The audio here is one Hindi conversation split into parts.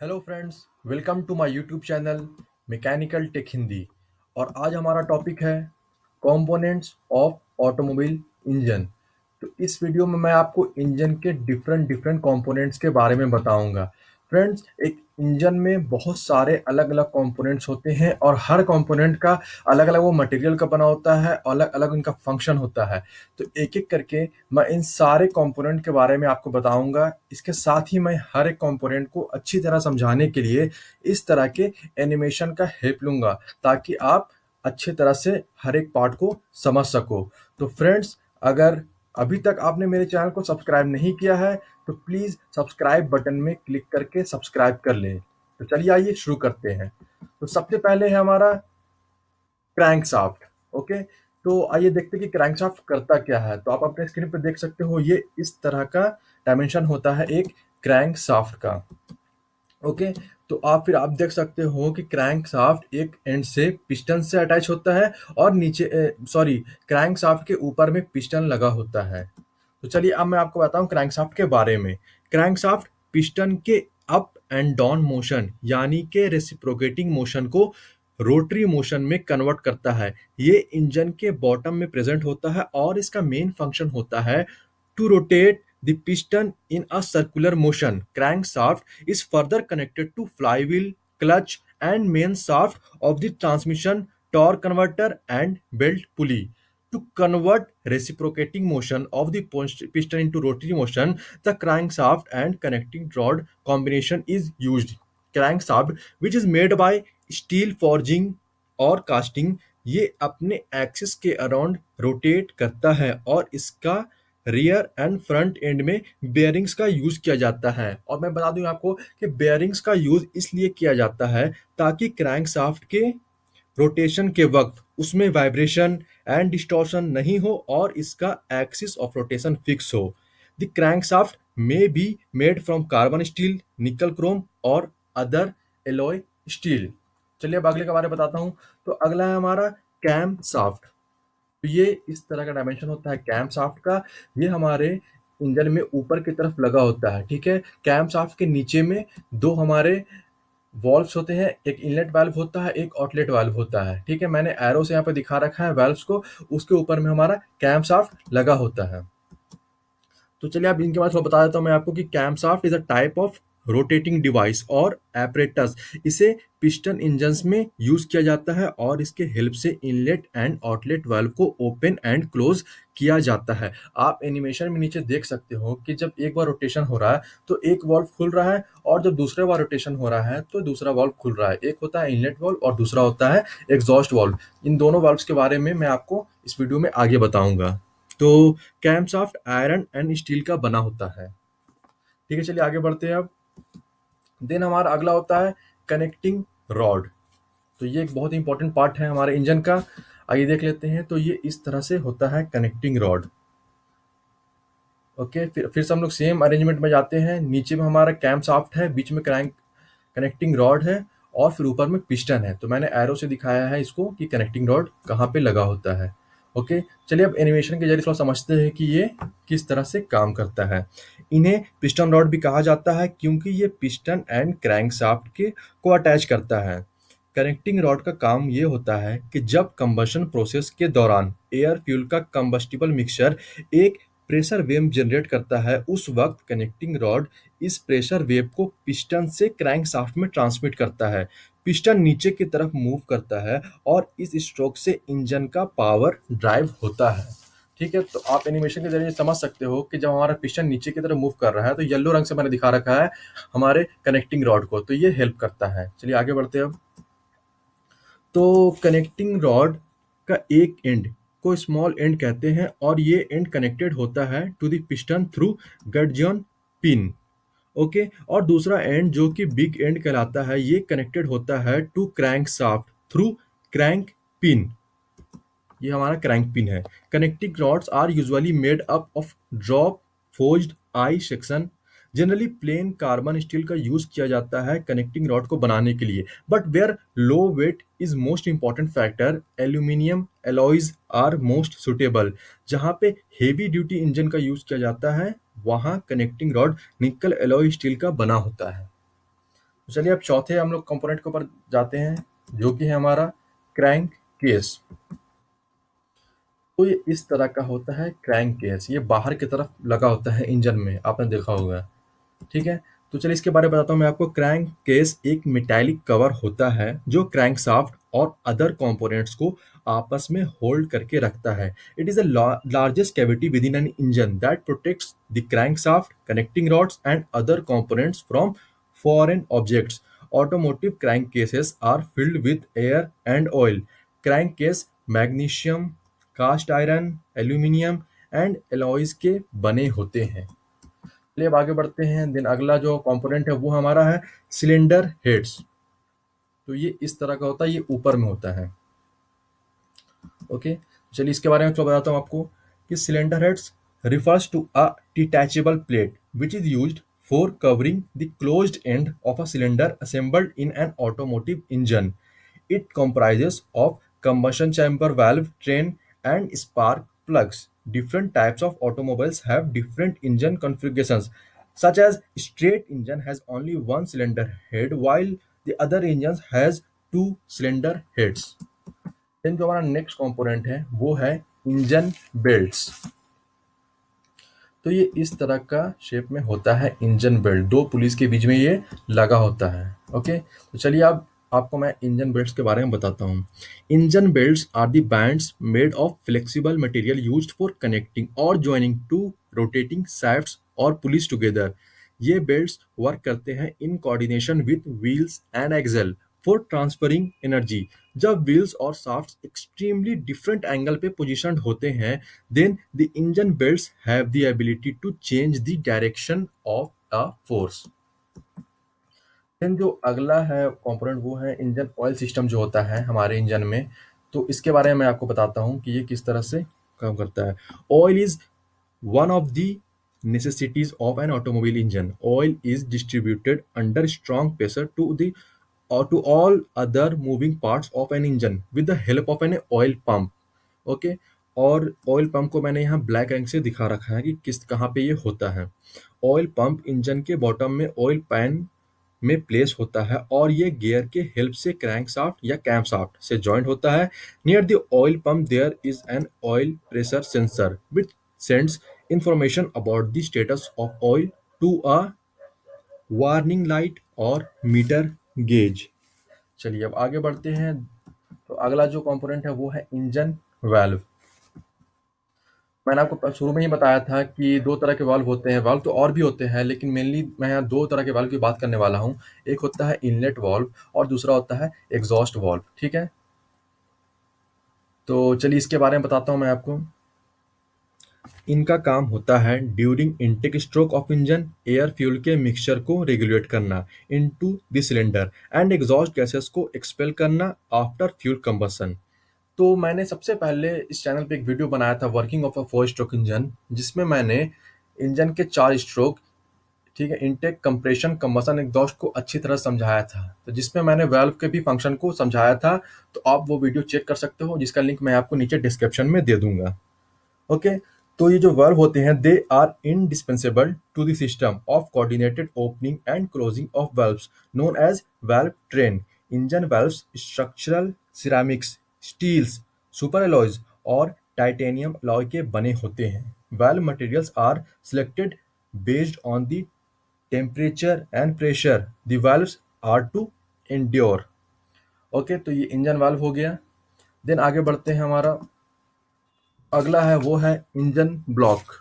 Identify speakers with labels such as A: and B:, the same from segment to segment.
A: Hello friends, welcome to my YouTube channel mechanical tech Hindi. और आज हमारा टॉपिक है कंपोनेंट्स ऑफ ऑटोमोबाइल इंजन। तो इस वीडियो में मैं आपको इंजन के डिफरेंट डिफरेंट कंपोनेंट्स के बारे में बताऊंगा। फ्रेंड्स, एक इंजन में बहुत सारे अलग अलग कंपोनेंट्स होते हैं और हर कंपोनेंट का अलग अलग वो मटेरियल का बना होता है, अलग अलग उनका फंक्शन होता है। तो एक एक करके मैं इन सारे कंपोनेंट के बारे में आपको बताऊंगा। इसके साथ ही मैं हर एक कंपोनेंट को अच्छी तरह समझाने के लिए इस तरह के एनिमेशन का हेल्प लूंगा, ताकि आप अच्छे तरह से हर एक पार्ट को समझ सको। तो फ्रेंड्स, अगर अभी तक आपने मेरे चैनल को सब्सक्राइब नहीं किया है तो प्लीज सब्सक्राइब बटन में क्लिक करके सब्सक्राइब कर लें। तो चलिए आइए शुरू करते हैं। तो सबसे पहले है हमारा क्रैंकशाफ्ट। ओके, तो आइए देखते हैं कि क्रैंकशाफ्ट करता क्या है। तो आप अपने स्क्रीन पर देख सकते हो, ये इस तरह का डायमेंशन होता है एक क्रैंकशाफ्ट का। ओके, तो आप देख सकते हो कि क्रैंकशाफ्ट एक एंड से पिस्टन से अटैच होता है और नीचे क्रैंकशाफ्ट के ऊपर में पिस्टन लगा होता है। तो चलिए अब मैं आपको बताऊं क्रैंकशाफ्ट के बारे में। क्रैंकशाफ्ट पिस्टन के अप एंड डाउन मोशन यानी कि रेसिप्रोकेटिंग मोशन को रोटरी मोशन में कन्वर्ट करता है। ये इंजन के बॉटम में प्रेजेंट होता है और इसका मेन फंक्शन होता है to rotate the piston in a circular motion. Crankshaft is further connected to flywheel, clutch, and main shaft of the transmission, torque converter, and belt pulley. To convert reciprocating motion of the piston into rotary motion, the crankshaft and connecting rod combination is used. Crankshaft, which is made by steel forging और कास्टिंग, ये अपने एक्सिस के अराउंड रोटेट करता है और इसका रियर एंड फ्रंट एंड में बेयरिंग्स का यूज किया जाता है। और मैं बता दूं आपको कि बेयरिंग्स का यूज इसलिए किया जाता है ताकि क्रैंकशाफ्ट के रोटेशन के वक्त उसमें वाइब्रेशन एंड डिस्टॉर्शन नहीं हो और इसका एक्सिस ऑफ रोटेशन फिक्स हो। The crankshaft may be made from carbon steel, निकल क्रोम और अदर एलॉय स्टील। चलिए अब अगले के बारे में बताता हूँ। तो अगला है हमारा कैम शाफ्ट। तो ये इस तरह का डायमेंशन होता है कैम शाफ्ट का। ये हमारे इंजन में ऊपर की तरफ लगा होता है। ठीक है, कैम शाफ्ट के नीचे में दो हमारे वॉल्व्स होते हैं, एक इनलेट वाल्व होता है, एक आउटलेट वाल्व होता है। ठीक है, मैंने एरो से यहाँ पे दिखा रखा है वाल्व्स को। उसके ऊपर में हमारा कैम शाफ्ट लगा होता है। तो चलिए अब इनके बारे में थोड़ा बता देता हूँ मैं आपको कि camshaft is a type of rotating device और एपरेटस। इसे पिस्टन इंजन्स में यूज किया जाता है और इसके हेल्प से इनलेट एंड आउटलेट वाल्व को ओपन एंड क्लोज किया जाता है। आप एनिमेशन में नीचे देख सकते हो कि जब एक बार रोटेशन हो रहा है तो एक वाल्व खुल रहा है और जब दूसरे बार रोटेशन हो रहा है तो दूसरा वाल्व खुल रहा है। एक होता है इनलेट वाल्व और दूसरा होता है एग्जॉस्ट वाल्व। इन दोनों वाल्व्स के बारे में मैं आपको इस वीडियो में आगे बताऊंगा। तो कैमशाफ्ट आयरन एंड स्टील का बना होता है। ठीक है, चलिए आगे बढ़ते हैं अब। देन हमारा अगला होता है कनेक्टिंग रॉड। तो ये एक बहुत ही इंपॉर्टेंट पार्ट है हमारे इंजन का। आइए देख लेते हैं। तो ये इस तरह से होता है कनेक्टिंग रॉड। ओके, फिर से हम लोग सेम अरेंजमेंट में जाते हैं। नीचे में हमारा कैम शाफ्ट है, बीच में क्रैंक कनेक्टिंग रॉड है और फिर ऊपर में पिस्टन है। तो मैंने एरो से दिखाया है इसको कि कनेक्टिंग रॉड कहाँ पे लगा होता है। ओके, चलिए अब एनिमेशन के जरिए थोड़ा समझते हैं कि ये किस तरह से काम करता है। इन्हें पिस्टन रॉड भी कहा जाता है क्योंकि ये पिस्टन एंड क्रैंक शाफ्ट के को अटैच करता है। कनेक्टिंग रॉड का काम ये होता है कि जब कंबशन प्रोसेस के दौरान एयर फ्यूल का कंबस्टिबल मिक्सचर एक प्रेशर वेव जनरेट करता है, उस वक्त कनेक्टिंग रॉड इस प्रेशर वेव को पिस्टन से क्रैंकशाफ्ट में ट्रांसमिट करता है। पिस्टन नीचे की तरफ मूव करता है और इस स्ट्रोक से इंजन का पावर ड्राइव होता है। ठीक है, तो आप एनिमेशन के जरिए समझ सकते हो कि जब हमारा पिस्टन नीचे की तरफ मूव कर रहा है तो येलो रंग से मैंने दिखा रखा है हमारे कनेक्टिंग रॉड को। तो ये हेल्प करता है। चलिए आगे बढ़ते हैं अब। तो कनेक्टिंग रॉड का एक एंड को स्मॉल एंड कहते हैं और ये एंड कनेक्टेड होता है to the piston through gudgeon pin. Okay, और दूसरा एंड जो कि बिग एंड कहलाता है, ये कनेक्टेड होता है to crankshaft through crank pin. ये हमारा क्रैंक पिन है। Connecting rods are usually made up of drop forged I section. Generally plain carbon steel का यूज किया जाता है कनेक्टिंग रॉड को बनाने के लिए, but where low weight is most important factor, aluminium alloys are most suitable. जहाँ पे हेवी ड्यूटी इंजन का यूज किया जाता है वहाँ connecting rod nickel alloy steel का बना होता है। तो चलिए अब चौथे हम लोग कंपोनेंट के ऊपर जाते हैं, जो कि है हमारा क्रैंक केस। तो ये इस तरह का होता है क्रैंक केस, ये बाहर की तरफ लगा होता है इंजन में, आपने देखा होगा। ठीक है, तो चलिए इसके बारे में बताता हूँ मैं आपको। क्रैंक केस एक मेटालिक कवर होता है जो क्रैंक शाफ्ट और अदर कंपोनेंट्स को आपस में होल्ड करके रखता है। It is the largest cavity within an engine that protects the crank shaft, connecting rods and other components from foreign objects. Automotive crankcases are filled with air and oil. Crankcase magnesium, cast iron, aluminium and alloys के बने होते हैं। चलिए अब आगे बढ़ते हैं। देन अगला जो कंपोनेंट है वो हमारा है सिलेंडर हेड्स। तो ये इस तरह का होता है, ये ऊपर में होता है। ओके, चलिए इसके बारे में थोड़ा बताता हूँ आपको कि cylinder heads refers to a detachable plate which is used for covering the closed end of a cylinder assembled in an automotive engine. It comprises of combustion chamber valve, train, and spark plugs. Different types of automobiles have different engine configurations, such as straight engine has only one cylinder head, while the other engines has two cylinder heads. Then जो हमारा नेक्स्ट कंपोनेंट है वो है इंजन बेल्ट्स। तो ये इस तरह का शेप में होता है इंजन बेल्ट, दो पुलिस के बीच में ये लगा होता है। ओके, तो चलिए अब आपको मैं इंजन बेल्ट्स के बारे में बताता हूँ। Engine belts are the bands made of flexible material used for connecting और जॉइनिंग टू रोटेटिंग शाफ्ट्स और पुलिस टुगेदर। ये बेल्ट्स वर्क करते हैं in coordination with wheels and axle for transferring energy. जब व्हील्स और शाफ्ट्स एक्सट्रीमली डिफरेंट एंगल पे पोजीशनड होते हैं, then the engine belts have the ability to change the direction of a force. Then जो अगला है कंपोनेंट वो है इंजन ऑयल सिस्टम जो होता है हमारे इंजन में। तो इसके बारे में मैं आपको बताता हूँ कि ये किस तरह से काम करता है। Oil is one of the necessities of an automobile engine. Oil is distributed under strong pressure to all other moving parts of an engine with the help of an oil pump. Okay, और ऑयल पंप को मैंने यहाँ ब्लैक रंग से दिखा रखा है कि किस कहाँ पे ये होता है। ऑयल पंप इंजन के बॉटम में ऑयल पैन में प्लेस होता है और ये गियर के हेल्प से क्रैंक शाफ्ट या कैम शाफ्ट से जॉइंट होता है। Near the oil pump there is an oil pressure sensor which sends information about the status of oil to a warning light और मीटर गेज। चलिए अब आगे बढ़ते हैं। तो अगला जो कंपोनेंट है वो है इंजन वाल्व। मैंने आपको शुरू में ही बताया था कि दो तरह के वाल्व होते हैं। वाल्व तो और भी होते हैं, लेकिन मेनली मैं यहाँ दो तरह के वाल्व की बात करने वाला हूँ। एक होता है इनलेट वाल्व और दूसरा होता है एग्जॉस्ट वाल्व। ठीक है, तो चलिए इसके बारे में बताता हूँ मैं आपको। इनका काम होता है during intake stroke of engine air fuel के मिक्सचर को रेगुलेट करना into the cylinder and exhaust gases को एक्सपेल करना आफ्टर फ्यूल कंबशन। तो मैंने सबसे पहले इस चैनल पे एक वीडियो बनाया था working of a 4 stroke engine, जिसमें मैंने इंजन के 4 स्ट्रोक, ठीक है, इनटेक, कंप्रेशन, कंबशन, एग्जॉस्ट को अच्छी तरह समझाया था। तो जिसमें मैंने वाल्व के भी फंक्शन को समझाया था। तो आप वो वीडियो चेक कर सकते हो, जिसका लिंक मैं आपको नीचे डिस्क्रिप्शन में दे दूंगा। ओके, तो ये जो वाल्व होते हैं they are indispensable to the system of coordinated opening and closing of valves known as valve train. Engine valves structural ceramics, steels, super alloys और टाइटेनियम अलॉय के बने होते हैं। Valve materials are selected based on the temperature and pressure the valves are to endure. Okay, तो ये इंजन वाल्व हो गया। देन आगे बढ़ते हैं। हमारा अगला है वो है engine block.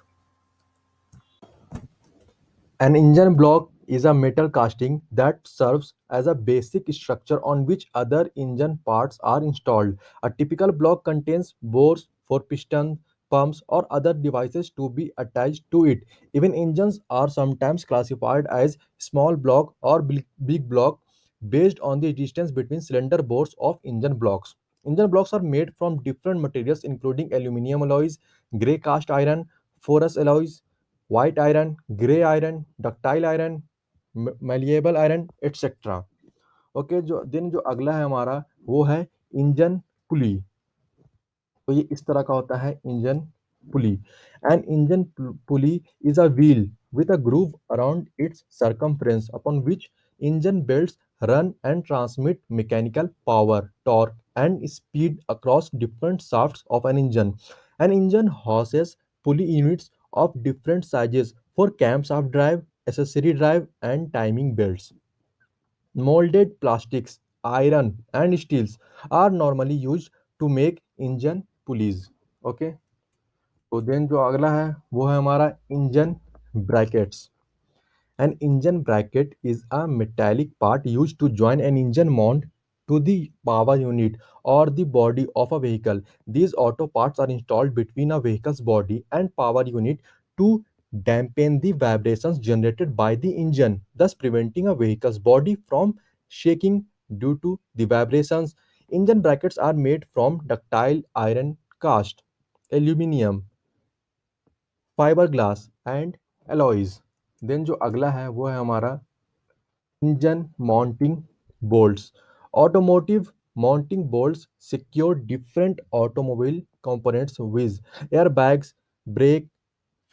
A: An engine block is a metal casting that serves as a basic structure on which other engine parts are installed. A typical block contains bores for piston, pumps, or other devices to be attached to it. Even engines are sometimes classified as small block or big block based on the distance between cylinder bores of engine blocks. Engine blocks are made from different materials including aluminum alloys, grey cast iron, ferrous alloys, white iron, grey iron, ductile iron, malleable iron, etc. Okay, जो दिन जो अगला है हमारा वो है इंजन पुली। तो ये इस तरह का होता है engine pulley. An engine pulley is a wheel with a groove around its circumference upon which Engine belts run and transmit mechanical power, torque, and speed across different shafts of an engine. An engine houses pulley units of different sizes for camshaft drive, accessory drive, and timing belts. Molded plastics, iron, and steels are normally used to make engine pulleys. Okay, तो देन जो अगला है वो है हमारा engine brackets. An engine bracket is a metallic part used to join an engine mount to the power unit or the body of a vehicle. These auto parts are installed between a vehicle's body and power unit to dampen the vibrations generated by the engine, thus preventing a vehicle's body from shaking due to the vibrations. Engine brackets are made from ductile iron cast, aluminium, fiberglass and alloys. Then जो अगला है वो है हमारा engine mounting bolts. Automotive mounting bolts secure different automobile components with airbags, brake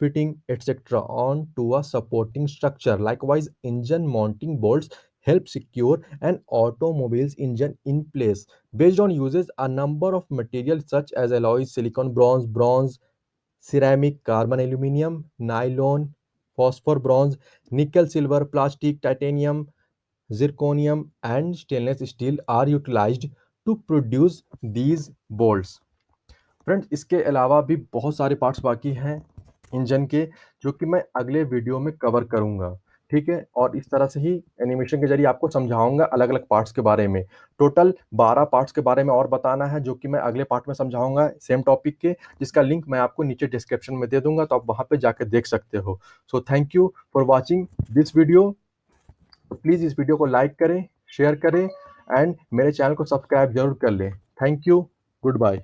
A: fitting, etc. onto a supporting structure. Likewise, engine mounting bolts help secure an automobile's engine in place. Based on uses, a number of materials such as alloys, silicon, bronze, ceramic, carbon, aluminum, nylon, phosphor, bronze, nickel, silver, plastic, titanium, zirconium, and stainless steel are utilized to produce these bolts. Friends, इसके अलावा भी बहुत सारे पार्ट्स बाकी हैं इंजन के, जो कि मैं अगले वीडियो में कवर करूंगा. ठीक है, और इस तरह से ही एनिमेशन के जरिए आपको समझाऊंगा अलग अलग पार्ट्स के बारे में. टोटल 12 पार्ट्स के बारे में और बताना है, जो कि मैं अगले पार्ट में समझाऊंगा सेम टॉपिक के, जिसका लिंक मैं आपको नीचे डिस्क्रिप्शन में दे दूंगा, तो आप वहां पे जाकर देख सकते हो. So thank you for watching this video. Please इस वीडियो को लाइक करें, शेयर करें एंड मेरे चैनल को सब्सक्राइब जरूर कर लें. Thank you. Good bye.